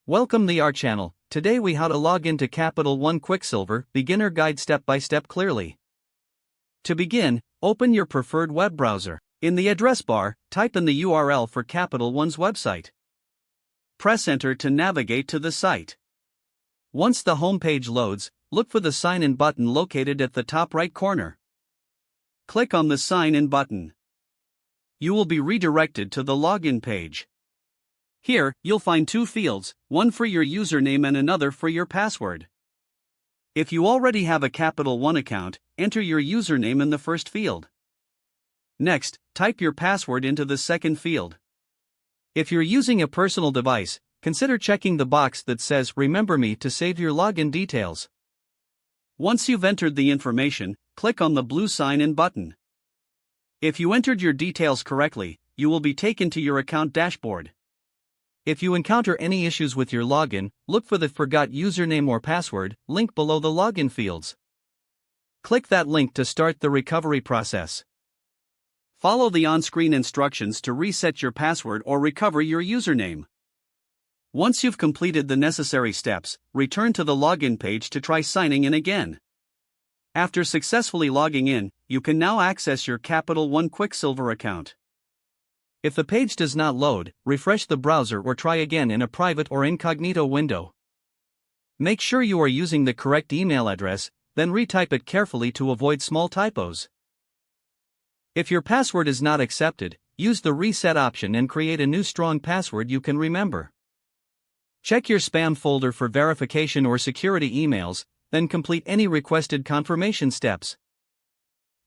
Welcome to our channel. Today we how to log into Capital One Quicksilver beginner guide step by step clearly. To begin, open your preferred web browser. In the address bar, type in the URL for Capital One's website. Press enter to navigate to the site. Once the home page loads, look for the sign in button located at the top right corner. Click on the sign in button. You will be redirected to the login page. Here, you'll find two fields, one for your username and another for your password. If you already have a Capital One account, enter your username in the first field. Next, type your password into the second field. If you're using a personal device, consider checking the box that says Remember Me to save your login details. Once you've entered the information, click on the blue sign in button. If you entered your details correctly, you will be taken to your account dashboard. If you encounter any issues with your login, look for the Forgot Username or Password link below the login fields. Click that link to start the recovery process. Follow the on-screen instructions to reset your password or recover your username. Once you've completed the necessary steps, return to the login page to try signing in again. After successfully logging in, you can now access your Capital One Quicksilver account. If the page does not load, refresh the browser or try again in a private or incognito window. Make sure you are using the correct email address, then retype it carefully to avoid small typos. If your password is not accepted, use the reset option and create a new strong password you can remember. Check your spam folder for verification or security emails, then complete any requested confirmation steps.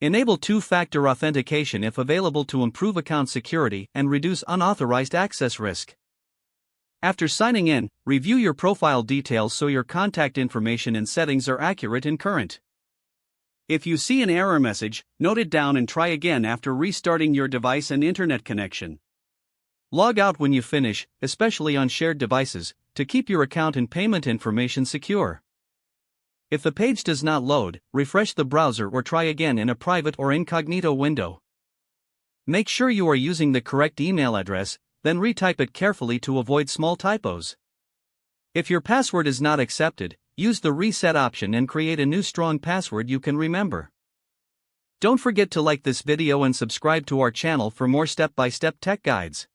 Enable two-factor authentication if available to improve account security and reduce unauthorized access risk. After signing in, review your profile details so your contact information and settings are accurate and current. If you see an error message, note it down and try again after restarting your device and internet connection. Log out when you finish, especially on shared devices, to keep your account and payment information secure. If the page does not load, refresh the browser or try again in a private or incognito window. Make sure you are using the correct email address, then retype it carefully to avoid small typos. If your password is not accepted, use the reset option and create a new strong password you can remember. Don't forget to like this video and subscribe to our channel for more step-by-step tech guides.